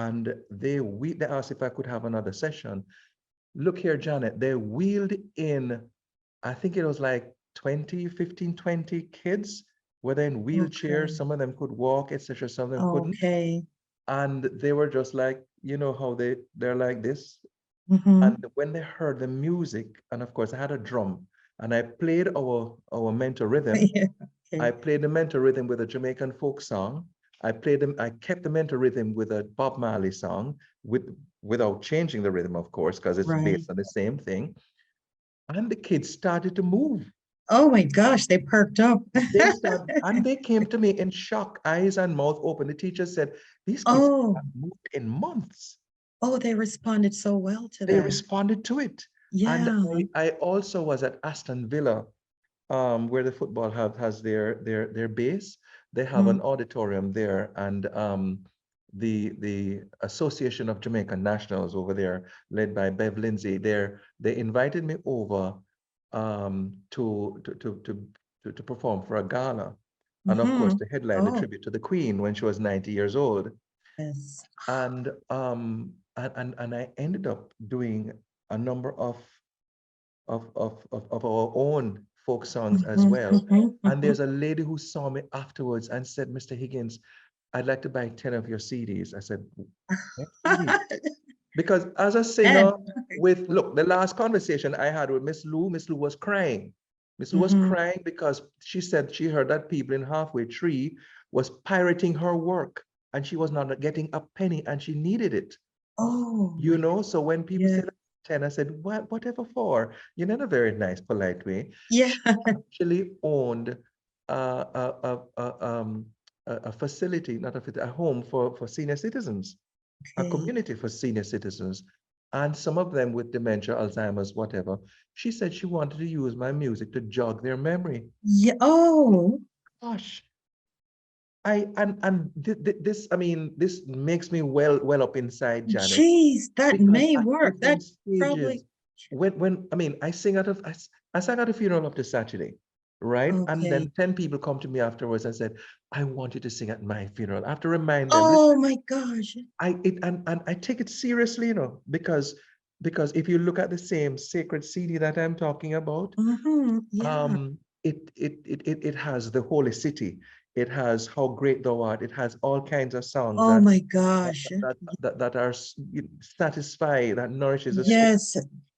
and they asked if I could have another session. Look here, Janet, they wheeled in, I think it was like 20 kids, whether in wheelchairs, Okay. some of them could walk, etc. Some of them couldn't. Okay. And they were just like, you know how they're like this. Mm-hmm. And when they heard the music, and of course I had a drum, and I played our mentor rhythm. Yeah. I Okay. played the mentor rhythm with a Jamaican folk song. I kept the mentor rhythm with a Bob Marley song without changing the rhythm, of course, because it's Right. based on the same thing. And the kids started to move. Oh my gosh, they perked up. And they came to me in shock, eyes and mouth open. The teacher said, these kids Oh, have moved in months. oh, they responded so well to They that. responded to it. And Yeah. I also was at Aston Villa, where the football has their base. They have Mm. an auditorium there, and the Association of Jamaican Nationals over there, led by Bev Lindsay, they invited me over to perform for a gala, and of course Mm-hmm. to headline the Oh, tribute to the Queen when she was 90 years old. yes. And I ended up doing a number of our own folk songs as Mm-hmm, well. mm-hmm, And mm-hmm. there's a lady who saw me afterwards and said, Mr. Higgins, I'd like to buy 10 of your CDs. I said, 10 CDs? Because as a And singer, look, the last conversation I had with Miss Lou was crying. Miss Lou was mm-hmm. crying because she said she heard that people in Halfway Tree was pirating her work and she was not getting a penny and she needed it. Oh You my, know, so when people yeah. said 10, I said, what, whatever for? You know, in a very nice, polite way. Yeah. She actually owned uh, a, a, a, um, a facility, not a facility, a home for senior citizens, a Okay. community for senior citizens, and some of them with dementia, Alzheimer's, whatever. She said she wanted to use my music to jog their memory. Yeah. Oh, Gosh, this, I mean, this makes me well up inside, Janet, geez, that because may at work. That different stages, probably. when I mean, I sang at a funeral up to Saturday, right? And Okay. then 10 people come to me afterwards and said, I want you to sing at my funeral. I have to remind them, listen, Oh my gosh. and I take it seriously, you know, because if you look at the same sacred CD that I'm talking about, Mm-hmm. Yeah. um, it has the holy city. It has How Great Thou Art. It has all kinds of songs Oh that my gosh. that are satisfy, that nourishes the soul, Yes.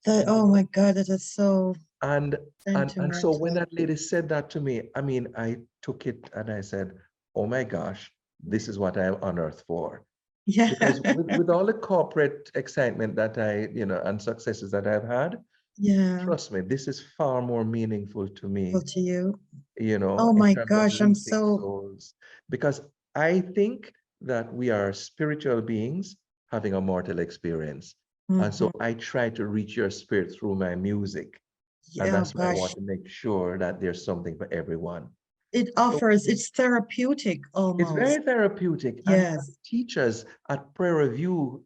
That. you Oh know. my God. That is so And and so when sentimental. that lady said that to me, I mean, I took it and I said, "Oh my gosh, this is what I'm on earth for." Yeah. Because with all the corporate excitement that and successes that I've had, Yeah. trust me, this is far more meaningful to Well, me, to you. in Oh my terms of gosh. I'm reaching so. souls, because I think that we are spiritual beings having a mortal experience. And so Mhm. I try to reach your spirit through my music. And Yeah. that's why I want Gosh. to make sure that there's something for everyone. It So offers. It's therapeutic it's almost. very therapeutic. And Yes. teachers at Prairie View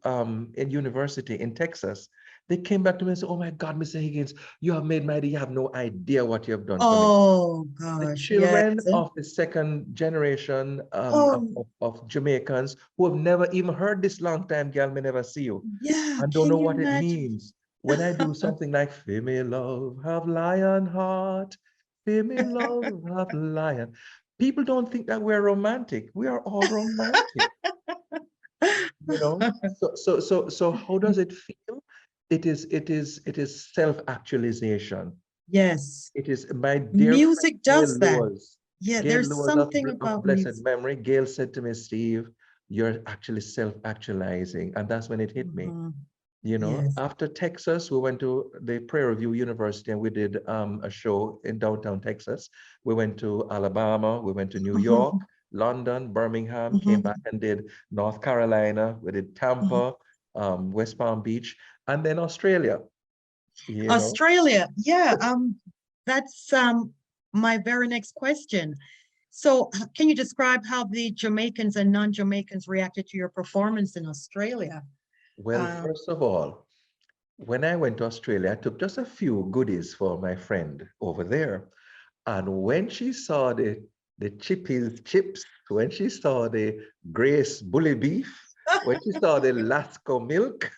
in university in Texas, they came back to me and said, "Oh my God, Mr. Higgins, you have made my day. You have no idea what you have done for me." Oh The gosh. Yes. children of the second generation Oh of Jamaicans who have never even heard this long time, girl, may never see you, yeah. and don't Can know you what it imagine? means. When I do something like "Feel me love, have lion heart, feel me love, have lion," people don't think that we're romantic. We are all romantic, you know. So how does it feel? It is self-actualization. Yes. It is my dear friend Music Gail does that. Lewis. Yeah, Gail there's Lewis something of about blessed music. memory. Gail said to me, "Steve, you're actually self-actualizing." And that's when it hit me. Mhm. You know, Yes. after Texas, we went to the Prairie View University and we did a show in downtown Texas. We went to Alabama, we went to New York, Mhm. London, Birmingham, came back Mhm. and did North Carolina, we did Mhm. Tampa, West Palm Beach, and then Australia, you know. Australia. Yeah. That's my very next question. So, can you describe how the Jamaicans and non-Jamaicans reacted to your performance in Australia? Well, Um, first of all, when I went to Australia, I took just a few goodies for my friend over there. And when she saw the Chippies chips, when she saw the Grace bully beef, when she saw the Lasco milk,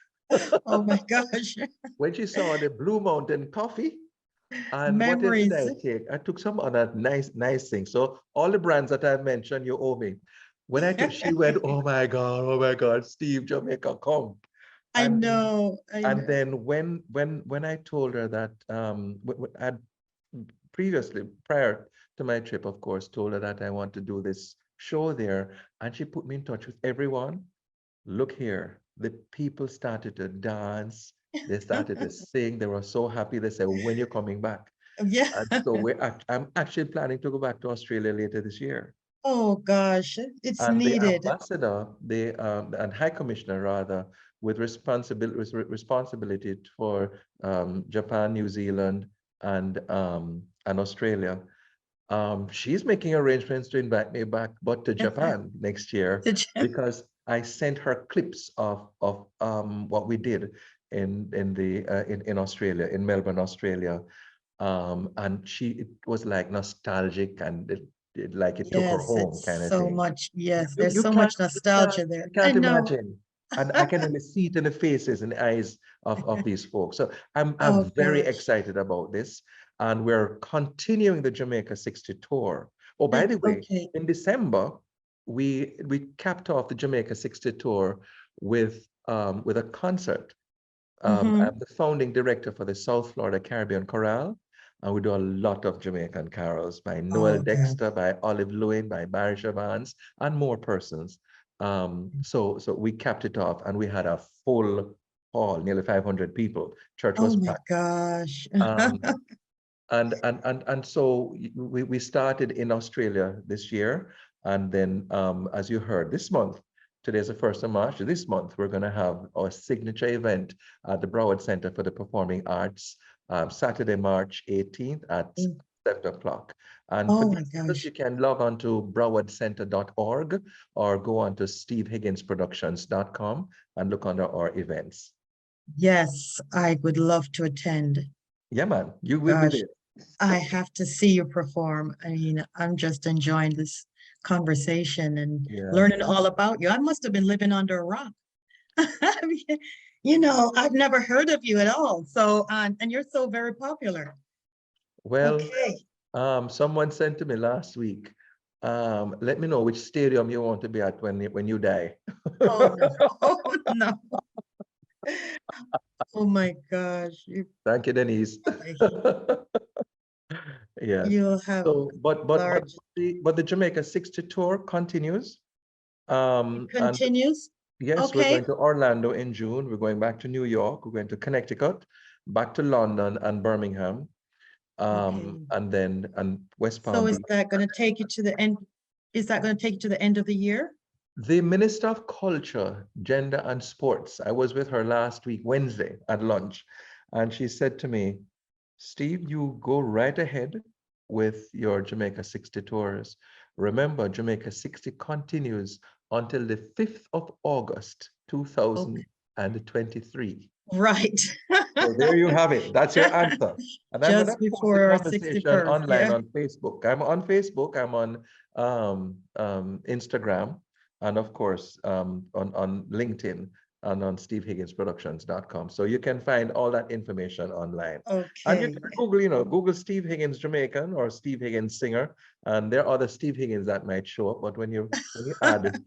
Oh my gosh. when she saw the Blue Mountain coffee, and what else did Memories. I take? I took some other nice things. So all the brands that I mentioned, you owe me. When I took, she went, oh my God, Steve, Jamaica, come. I And know, I and know. then when I told her that I'd previously, prior to my trip, of course, told her that I want to do this show there, and she put me in touch with everyone. Look here, the people started to dance. They started to sing. They were so happy. They said, "When you're coming back?" Yeah. And so I'm actually planning to go back to Australia later this year. Oh gosh, it's And the needed. ambassador, the and high commissioner rather, with responsibility for Japan, New Zealand, and Australia, she's making arrangements to invite me back, but to Japan next year, because I sent her clips of what we did in Australia, in Melbourne, Australia, and it was like nostalgic, and like it took her Yes, home, it's kind of so thing. much. Yes, You there's you so can't much you can't nostalgia there. you I can't know. imagine, and I can only see it in the faces and the eyes of these folks. So I'm Oh very gosh. excited about this, and we're continuing the Jamaica 60 tour. Oh, by the way, Okay. in December we capped off the Jamaica 60 tour with a concert. Mm-hmm. I'm the founding director for the South Florida Caribbean Chorale, and we do a lot of Jamaican carols by Noel Oh God. Dexter, by Olive Lewin, by Barry Shavans, and more persons. So we capped it off, and we had a full hall, nearly 500 people. Church Oh was my packed. gosh. Um, and so we started in Australia this year, and then as you heard, this month, today's the 1st of March. This month we're going to have our signature event at the Broward Center for the Performing Arts, Saturday, March 18th at 7 o'clock. And for Oh my details, you gosh. can log on to browardcenter.org or go on to stevehigginsproductions.com and look under our events. Yes, I would love to attend. Yeah, man, you will be Gosh, there. I have to see you perform. I mean, I'm just enjoying this conversation and Yeah. learning all about you. I must have been living under a rock. I mean, you know, I've never heard of you at all. So, and you're so very popular. Well, Okay. someone sent to me last week. Let me know which stadium you want to be at when you die. Oh no. Oh no. Oh my gosh. Thank you, Denise. Yeah. You'll have So, large. but the Jamaica 60 tour continues. It And continues. yes, we're Okay. going to Orlando in June. We're going back to New York. We're going to Connecticut, back to London and Birmingham, Okay. and West So Palm is Beach. that going to take you to the end? Is that going to take you to the end of the year? The Minister of Culture, Gender and Sports, I was with her last week, Wednesday, at lunch, and she said to me, Steve, you go right ahead with your Jamaica 60 tours. Remember, Jamaica 60 continues until the 5th of August, Okay. 2023. Right. So there you have it. That's your answer. And I'm going to Just post the before our conversation 61st. online Yeah. on Facebook. I'm on Facebook. I'm on Instagram, and of course on LinkedIn and on stevehigginsproductions.com. So you can find all that information online. And you Okay. can Google, Google Steve Higgins Jamaican or Steve Higgins singer, and there are other Steve Higgins that might show up. But when you add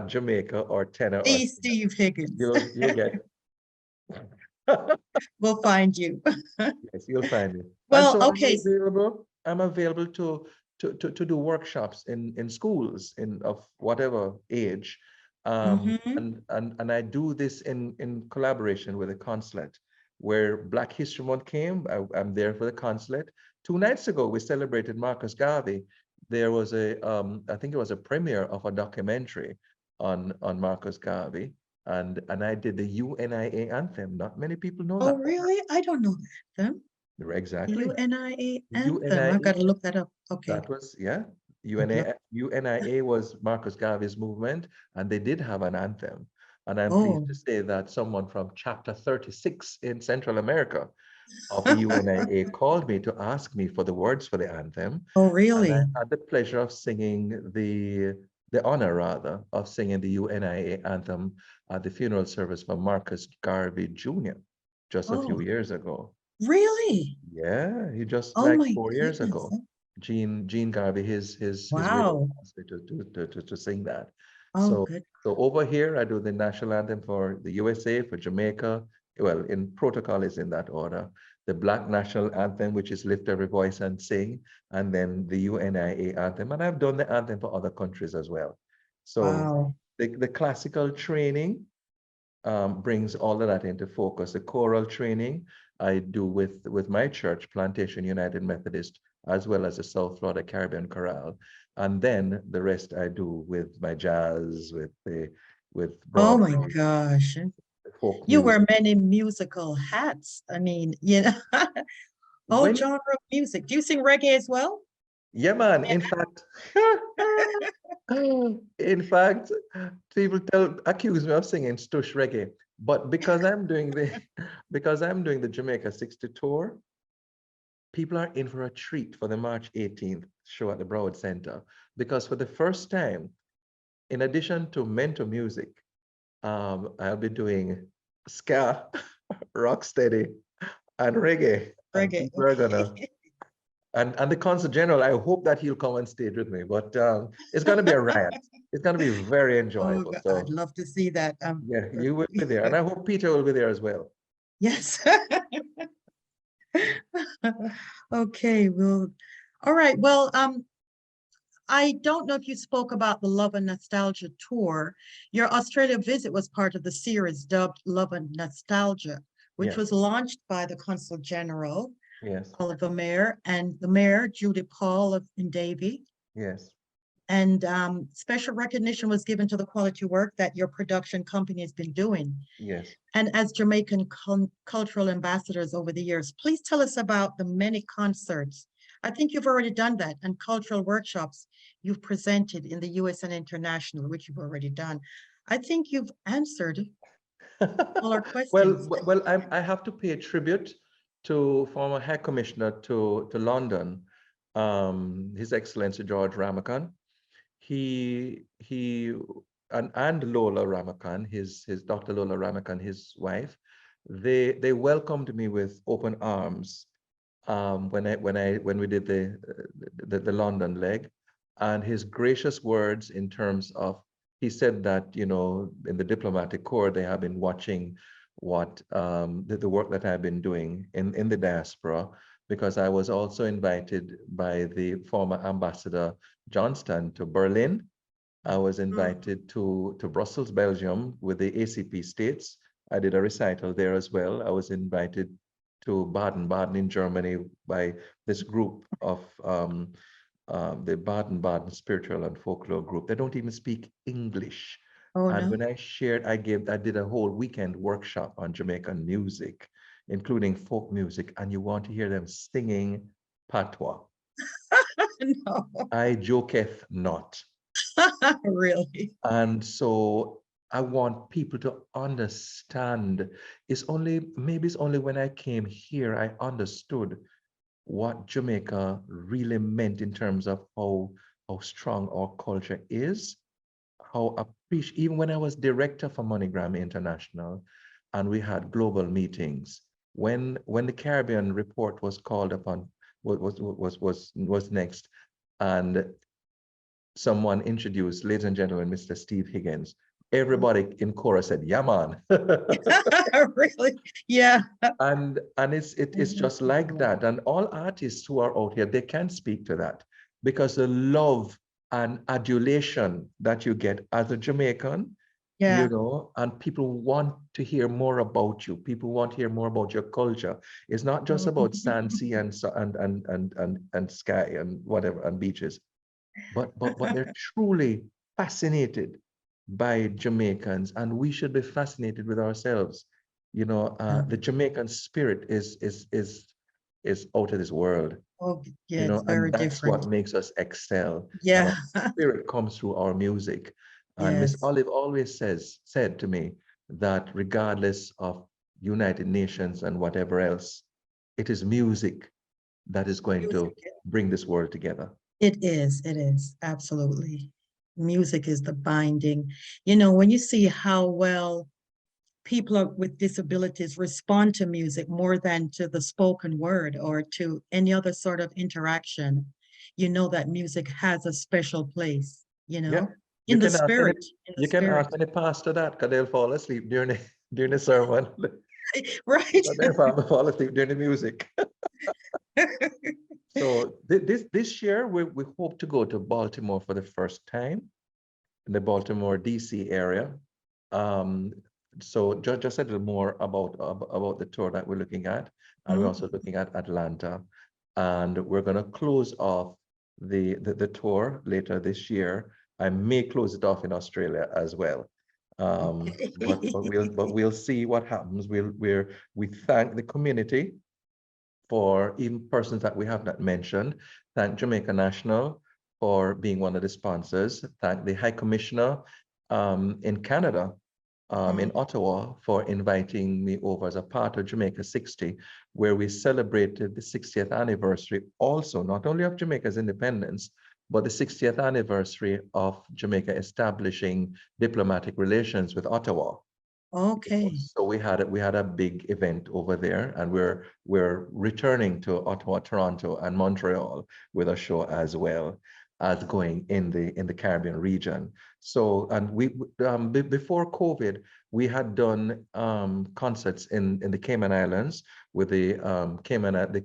Jamaica or tenor or The singer, Steve Higgins. you'll get We'll find you. yes, you'll find it. And Well, so okay. I'm available to do workshops in schools of whatever age. Hmm. And I do this in collaboration with the consulate. Where Black History Month came, I'm there for the consulate. 2 nights ago, we celebrated Marcus Garvey. There was I think it was a premiere of a documentary on Marcus Garvey, and I did the UNIA anthem. Not many people know Oh, that. really? I don't know that anthem. Exactly. UNIA anthem. I've UNIA, got to look that up. Okay. that was, yeah. Look. UNIA was Marcus Garvey's movement, and they did have an anthem. And I'm pleased Oh. to say that someone from chapter 36 in Central America of the UNIA called me to ask me for the words for the anthem. Oh, And I really? had the pleasure of singing the the honor rather, of singing the UNIA anthem at the funeral service for Marcus Garvey Jr. just a few Oh, years ago. really? Yeah, he just Oh like my 4 years goodness. ago. Gene Garvey, his widow Wow. asked me to sing that. Oh, So good. so over here I do the national anthem for the USA, for Jamaica. Well, in protocol is in that order. The Black national anthem, which is lift every voice and sing, and then the UNIA anthem. And I've done the anthem for other countries as well. So Wow. the classical training brings all of that into focus. The choral training I do with my church, Plantation United Methodist, as well as the South Florida Caribbean Chorale. And then the rest I do with my jazz, with Oh my Broadway, gosh. folk You music. wear many musical hats. I mean, you know, all When, genre of music. Do you sing reggae as well? yeah, man, in fact, in fact, people accuse me of singing stush reggae, but because I'm doing the because I'm doing the Jamaica 60 tour, people are in for a treat for the March 18th show at the Broward Center, because for the first time, in addition to mentor music, I'll be doing ska, rocksteady, and reggae, and Reggae, people are gonna. okay. And the consul general, I hope that he'll come on stage with me, but it's gonna be a riot. It's gonna be very Oh, enjoyable. I'd So love to see that. yeah, you will be there, and I hope Peter will be there as well. Yes. Okay, well, all right. Well, I don't know if you spoke about the Love and Nostalgia tour. Your Australia visit was part of the series dubbed Love and Nostalgia, which Yes, was launched by the Consul General, yes, Oliver Mayer, and the Mayor, Judy Paul of Davie. yes, And special recognition was given to the quality work that your production company has been doing. yes. And as Jamaican cultural ambassadors over the years, please tell us about the many concerts. I think you've already done that, and cultural workshops you've presented in the US and international, which you've already done. I think you've answered all our questions. Well, I have to pay tribute to former High Commissioner to London, His Excellency George Ramakan. He and Lola Ramakan, his Dr. Lola Ramakan, his wife, they welcomed me with open arms when we did the London leg, and his gracious words in terms of, he said that, you know, in the diplomatic corps they have been watching what the work that I've been doing in the diaspora, because I was also invited by the former ambassador Johnston to Berlin. I was invited to Brussels, Belgium, with the ACP states. I did a recital there as well. I was invited to Baden-Baden in Germany by this group of the Baden-Baden Spiritual and Folklore Group. They don't even speak English. Oh, And no. when I shared, I did a whole weekend workshop on Jamaican music, including folk music, and you want to hear them singing patois. No, I joketh not. really. And so I want people to understand. Maybe it's only when I came here I understood what Jamaica really meant in terms of how strong our culture is, how appreciate, even when I was director for MoneyGram International and we had global meetings, when the Caribbean report was called upon, was next, and someone introduced, ladies and gentlemen, Mr. Steve Higgins, everybody in chorus said, yeah, man. Really? Yeah. And it's just like that. And all artists who are out here, they can speak to that, because the love and adulation that you get as a Jamaican, Yeah. you know, and people want to hear more about you. People want to hear more about your culture. It's not just about sand, sea, and sky and whatever, and beaches, but they're truly fascinated by Jamaicans, and we should be fascinated with ourselves. You know, the Jamaican spirit is out of this world. Oh, yeah, You it's know, and very that's what different. makes us excel. And Yeah. our spirit comes through our music. And Miss Yes. Olive always said to me that regardless of United Nations and whatever else, it is music that is going to Music. bring this world together. It is. It is. Absolutely. Music is the binding. You know, when you see how well with disabilities respond to music more than to the spoken word or to any other sort of interaction, you know that music has a special place, you Yeah, know, you in the can ask any spirit, in the you can spirit. ask any pastor that because they'll fall asleep during the during the sermon. Right. But they'll probably fall asleep during the music. So this year we hope to go to Baltimore for the first time in the Baltimore DC area. Um, so just a little more about the tour that we're looking at, and we're Mhm. also looking at Atlanta, and we're going to close off the tour later this year. I may close it off in Australia as well. But Okay. we'll see what happens. We thank the community for even persons that we have not mentioned. Thank Jamaica National for being one of the sponsors. Thank the High Commissioner in Canada, in Ottawa, for inviting me over as a part of Jamaica 60, where we celebrated the 60th anniversary also, not only of Jamaica's independence, but the 60th anniversary of Jamaica establishing diplomatic relations with Ottawa. Okay. So we had a big event over there, and we're returning to Ottawa, Toronto, and Montreal with a show as well as going in the Caribbean region. So, and before COVID, we had done concerts in the Cayman Islands with the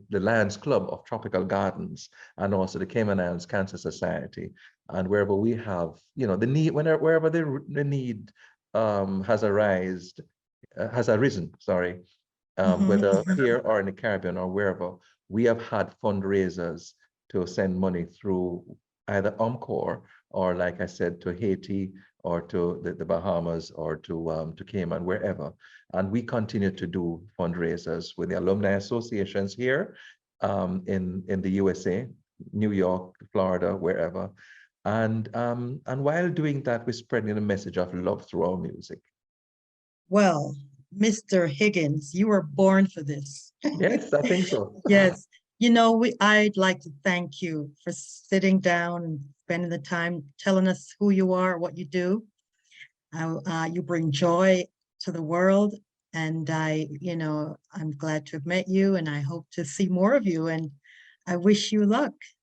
the Lions Club of Tropical Gardens, and also the Cayman Islands Cancer Society. And wherever we have, the need, wherever the need has arisen, sorry, Mhm, whether mhm. here or in the Caribbean or wherever, we have had fundraisers to send money through either Encore or, like I said, to Haiti or to the Bahamas or to Cayman, wherever. And we continue to do fundraisers with the alumni associations here in the USA, New York, Florida, wherever. And while doing that, we're spreading a message of love through our music. Well, Mr. Higgins, you were born for this. Yes, I think so. Yes. You know, I'd like to thank you for sitting down and spending the time telling us who you are, what you do. You bring joy to the world. And I'm glad to have met you and I hope to see more of you. And I wish you luck.